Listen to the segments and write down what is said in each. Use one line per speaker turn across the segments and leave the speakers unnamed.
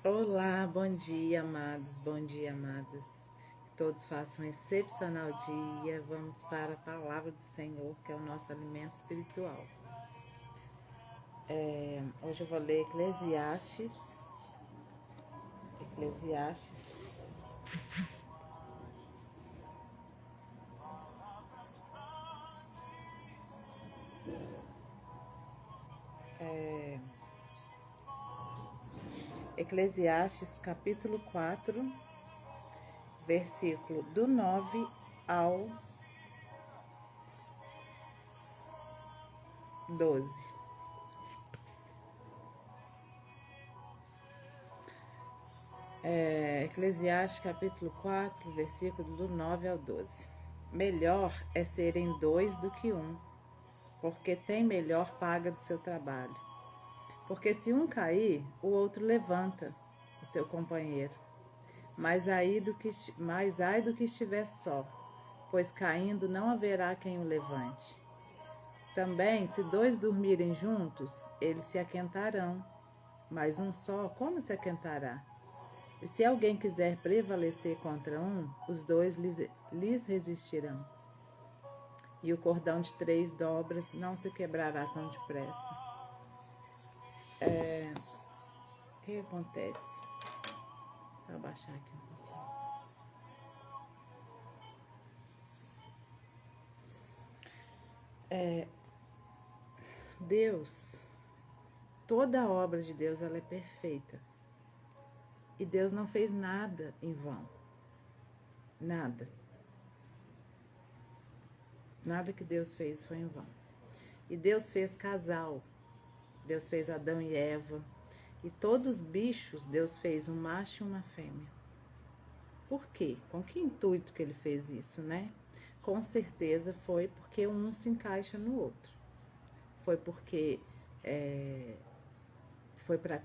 Olá, bom dia, amados, bom dia, amadas. Que todos façam um excepcional dia. Vamos para a palavra do Senhor, que é o nosso alimento espiritual. Hoje eu vou ler Eclesiastes. Eclesiastes. Eclesiastes, capítulo 4, versículo do 9 ao 12. Eclesiastes capítulo 4, versículo do 9 ao 12. Melhor é serem dois do que um, porque tem melhor paga do seu trabalho. Porque se um cair, o outro levanta o seu companheiro. Mas ai do que estiver só, pois caindo não haverá quem o levante. Também, se dois dormirem juntos, eles se aquentarão, mas um só, como se aquentará? E se alguém quiser prevalecer contra um, os dois lhes resistirão. E o cordão de 3 dobras não se quebrará tão depressa. O que acontece? Deixa eu abaixar aqui um pouquinho. Deus, toda a obra de Deus, ela é perfeita. E Deus não fez nada em vão. Nada. Nada que Deus fez foi em vão. E Deus fez casal. Deus fez Adão e Eva. E todos os bichos, Deus fez um macho e uma fêmea. Por quê? Com que intuito que ele fez isso, né? Com certeza foi porque um se encaixa no outro. Foi porque foi para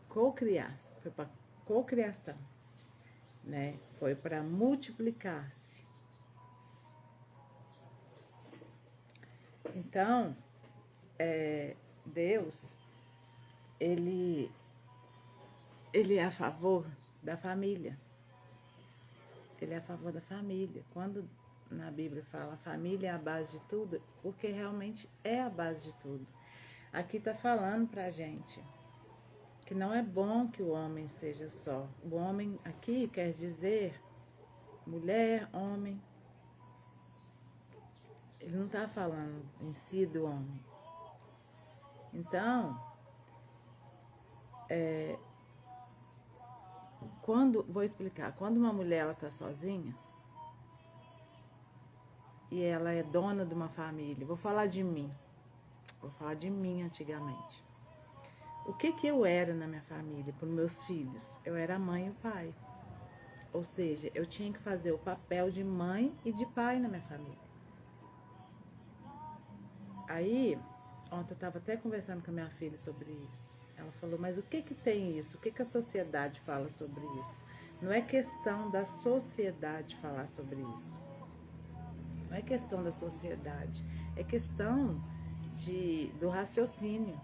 cocriar, foi para cocriação, né? Foi para multiplicar-se. Então, Deus, ele é a favor da família. Ele é a favor da família. Quando na Bíblia fala a família é a base de tudo, porque realmente é a base de tudo. Aqui está falando pra gente que não é bom que o homem esteja só. O homem aqui quer dizer mulher, homem. Ele não está falando em si do homem. Então, vou explicar, quando uma mulher está sozinha e ela é dona de uma família, vou falar de mim antigamente. O que eu era na minha família, para os meus filhos? Eu era a mãe e o pai. Ou seja, eu tinha que fazer o papel de mãe e de pai na minha família. Aí, ontem eu estava até conversando com a minha filha sobre isso. Ela falou, mas o que tem isso? O que a sociedade fala sobre isso? Não é questão da sociedade falar sobre isso. Não é questão da sociedade. É questão do raciocínio.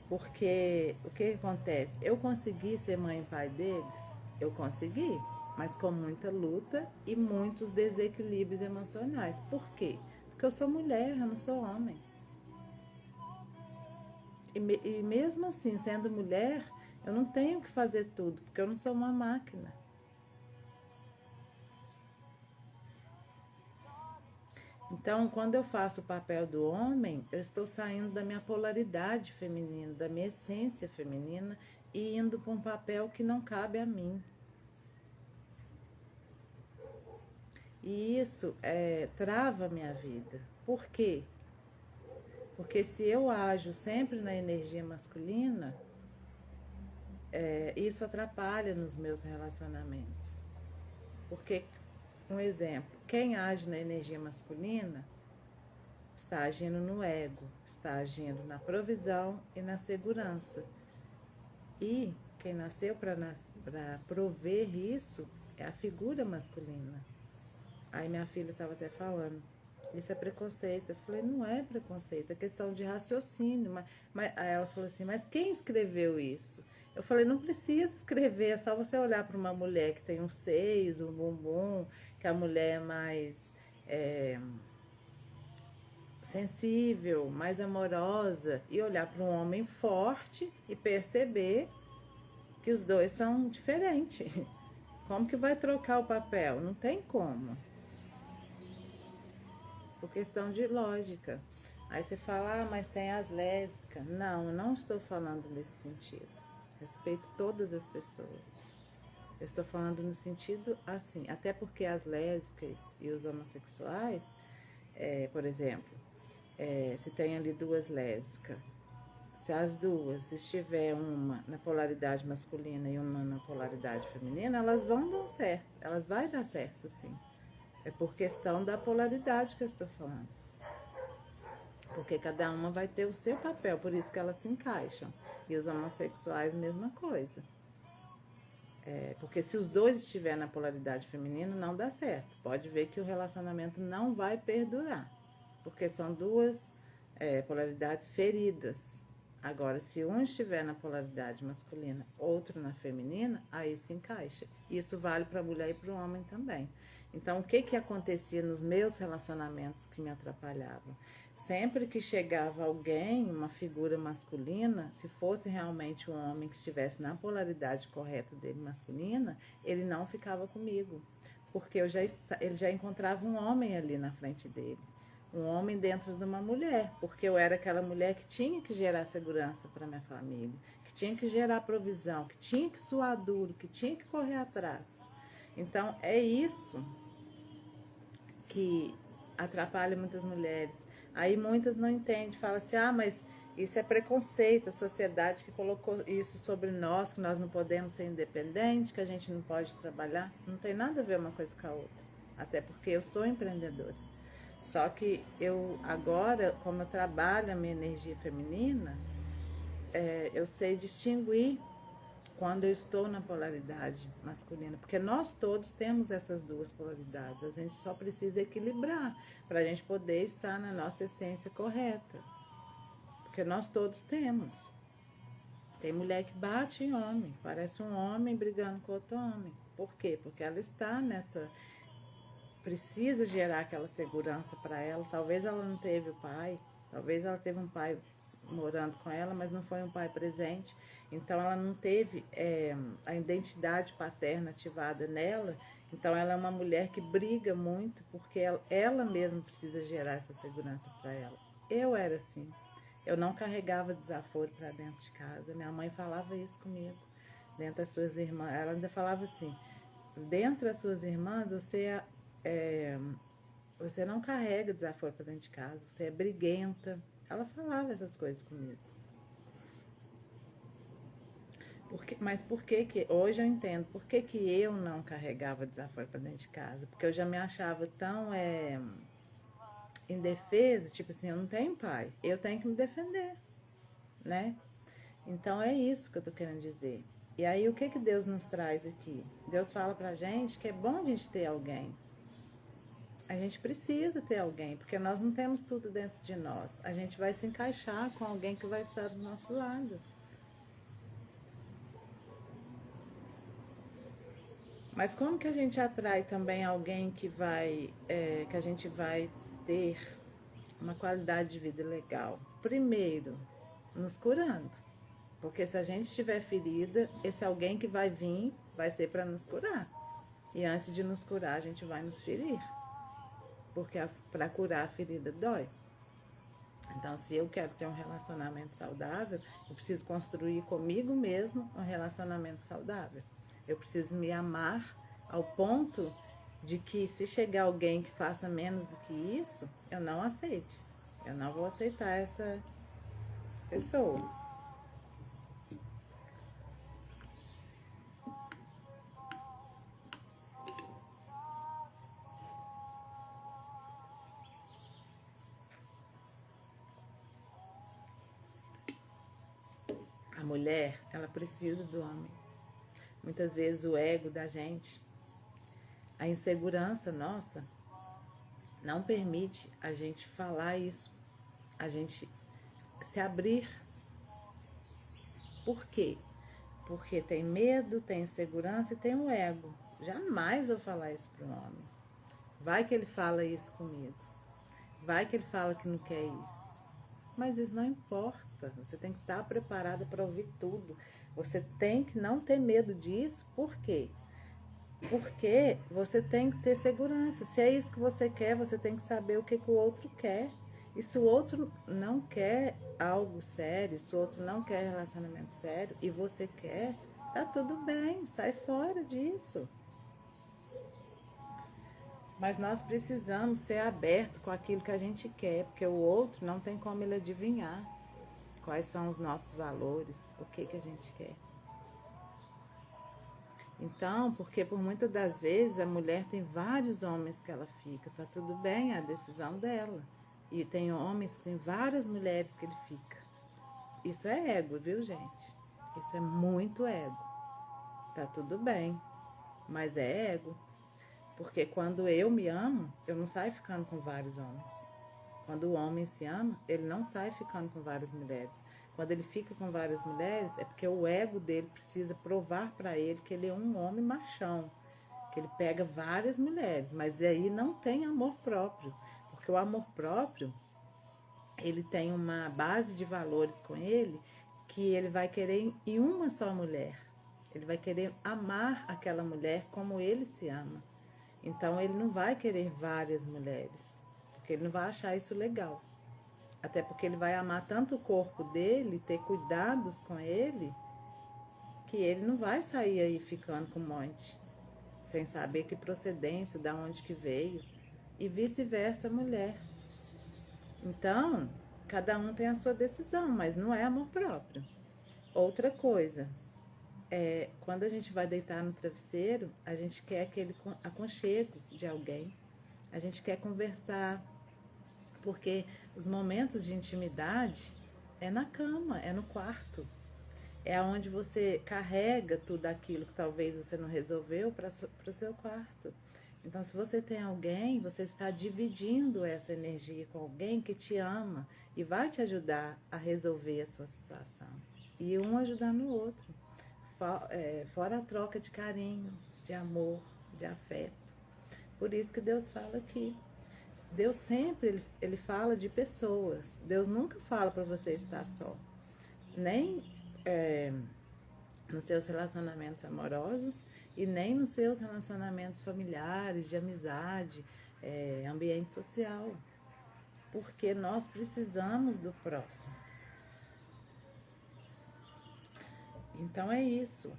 Porque o que acontece? Eu consegui ser mãe e pai deles? Eu consegui, mas com muita luta e muitos desequilíbrios emocionais. Por quê? Porque eu sou mulher, eu não sou homem. E mesmo assim, sendo mulher, eu não tenho que fazer tudo, porque eu não sou uma máquina. Então, quando eu faço o papel do homem, eu estou saindo da minha polaridade feminina, da minha essência feminina e indo para um papel que não cabe a mim. E isso trava a minha vida. Por quê? Porque se eu ajo sempre na energia masculina, isso atrapalha nos meus relacionamentos. Porque, um exemplo, quem age na energia masculina está agindo no ego, está agindo na provisão e na segurança. E quem nasceu para prover isso é a figura masculina. Aí minha filha estava até falando, Isso é preconceito. Eu falei, não é preconceito, é questão de raciocínio. Aí ela falou assim, mas quem escreveu isso? Eu falei, não precisa escrever, é só você olhar para uma mulher que tem uns seios, um bumbum, que a mulher é mais é, sensível, mais amorosa, e olhar para um homem forte e perceber que os dois são diferentes. Como que vai trocar o papel? Não tem como. Por questão de lógica. Aí você fala, mas tem as lésbicas. Não, eu não estou falando nesse sentido. Respeito todas as pessoas. Eu estou falando no sentido assim, até porque as lésbicas e os homossexuais, por exemplo, se tem ali duas lésbicas, se as duas estiver uma na polaridade masculina e uma na polaridade feminina, elas vão dar certo, elas vai dar certo sim. É por questão da polaridade que eu estou falando. Porque cada uma vai ter o seu papel, por isso que elas se encaixam. E os homossexuais, mesma coisa. Porque se os dois estiverem na polaridade feminina, não dá certo. Pode ver que o relacionamento não vai perdurar. Porque são duas polaridades feridas. Agora, se um estiver na polaridade masculina, outro na feminina, aí se encaixa. Isso vale para a mulher e para o homem também. Então, o que acontecia nos meus relacionamentos que me atrapalhavam? Sempre que chegava alguém, uma figura masculina, se fosse realmente um homem que estivesse na polaridade correta dele masculina, ele não ficava comigo. Porque ele já encontrava um homem ali na frente dele. Um homem dentro de uma mulher, porque eu era aquela mulher que tinha que gerar segurança para minha família, que tinha que gerar provisão, que tinha que suar duro, que tinha que correr atrás. Então é isso que atrapalha muitas mulheres. Aí muitas não entendem, falam assim, mas isso é preconceito, a sociedade que colocou isso sobre nós, que nós não podemos ser independentes, que a gente não pode trabalhar. Não tem nada a ver uma coisa com a outra, até porque eu sou empreendedora. Só que eu agora, como eu trabalho a minha energia feminina, eu sei distinguir quando eu estou na polaridade masculina, porque nós todos temos essas duas polaridades, a gente só precisa equilibrar para a gente poder estar na nossa essência correta, porque nós todos temos. Tem mulher que bate em homem, parece um homem brigando com outro homem. Por quê? Porque ela está nessa... precisa gerar aquela segurança para ela. Talvez ela não teve o pai, talvez ela teve um pai morando com ela, mas não foi um pai presente. Então ela não teve a identidade paterna ativada nela. Então ela é uma mulher que briga muito porque ela mesma precisa gerar essa segurança para ela. Eu era assim. Eu não carregava desaforo para dentro de casa. Minha mãe falava isso comigo. Dentro das suas irmãs, ela ainda falava assim, dentro das suas irmãs você não carrega desaforo para dentro de casa, você é briguenta. Ela falava essas coisas comigo. Mas por que hoje eu entendo, por que eu não carregava desaforo para dentro de casa? Porque eu já me achava tão indefesa, tipo assim, eu não tenho pai, eu tenho que me defender, né? Então é isso que eu tô querendo dizer. E aí o que Deus nos traz aqui? Deus fala pra gente que é bom a gente ter alguém. A gente precisa ter alguém, porque nós não temos tudo dentro de nós. A gente vai se encaixar com alguém que vai estar do nosso lado. Mas como que a gente atrai também alguém que que a gente vai ter uma qualidade de vida legal? Primeiro, nos curando. Porque se a gente estiver ferida, esse alguém que vai vir vai ser para nos curar. E antes de nos curar, a gente vai nos ferir. Porque para curar a ferida dói. Então, se eu quero ter um relacionamento saudável, eu preciso construir comigo mesmo um relacionamento saudável. Eu preciso me amar ao ponto de que se chegar alguém que faça menos do que isso, eu não aceite. Eu não vou aceitar essa pessoa. A mulher, ela precisa do homem. Muitas vezes o ego da gente, a insegurança nossa, não permite a gente falar isso, a gente se abrir. Por quê? Porque tem medo, tem insegurança e tem o ego. Jamais vou falar isso para um homem. Vai que ele fala isso comigo. Vai que ele fala que não quer isso. Mas isso não importa. Você tem que estar preparada para ouvir tudo. Você tem que não ter medo disso. Por quê? Porque você tem que ter segurança. Se é isso que você quer, você tem que saber o que o outro quer. E se o outro não quer algo sério, se o outro não quer relacionamento sério e você quer, tá tudo bem, sai fora disso. Mas nós precisamos ser abertos com aquilo que a gente quer, porque o outro não tem como ele adivinhar quais são os nossos valores, o que a gente quer. Então, porque por muitas das vezes a mulher tem vários homens que ela fica, tá tudo bem, é a decisão dela. E tem homens que tem várias mulheres que ele fica. Isso é ego, viu, gente? Isso é muito ego. Tá tudo bem, mas é ego. Porque quando eu me amo, eu não saio ficando com vários homens. Quando o homem se ama, ele não sai ficando com várias mulheres. Quando ele fica com várias mulheres, é porque o ego dele precisa provar para ele que ele é um homem machão, que ele pega várias mulheres, mas aí não tem amor próprio, porque o amor próprio, ele tem uma base de valores com ele que ele vai querer em uma só mulher. Ele vai querer amar aquela mulher como ele se ama. Então ele não vai querer várias mulheres, porque ele não vai achar isso legal. Até porque ele vai amar tanto o corpo dele, ter cuidados com ele, que ele não vai sair aí ficando com um monte, sem saber que procedência, de onde que veio, e vice-versa a mulher. Então, cada um tem a sua decisão, mas não é amor próprio. Outra coisa, quando a gente vai deitar no travesseiro, a gente quer aquele aconchego de alguém, a gente quer conversar, porque os momentos de intimidade é na cama, é no quarto. É onde você carrega tudo aquilo que talvez você não resolveu para o seu quarto. Então, se você tem alguém, você está dividindo essa energia com alguém que te ama e vai te ajudar a resolver a sua situação. E um ajudando o outro. Fora a troca de carinho, de amor, de afeto. Por isso que Deus fala aqui. Deus sempre ele fala de pessoas. Deus nunca fala para você estar só. Nem nos seus relacionamentos amorosos e nem nos seus relacionamentos familiares, de amizade, ambiente social. Porque nós precisamos do próximo. Então é isso.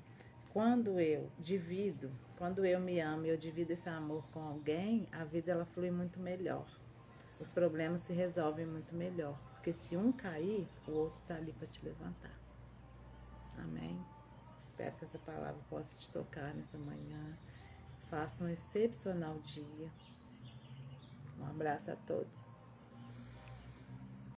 Quando eu divido, quando eu me amo e eu divido esse amor com alguém, a vida ela flui muito melhor. Os problemas se resolvem muito melhor. Porque se um cair, o outro está ali para te levantar. Amém? Espero que essa palavra possa te tocar nessa manhã. Faça um excepcional dia. Um abraço a todos.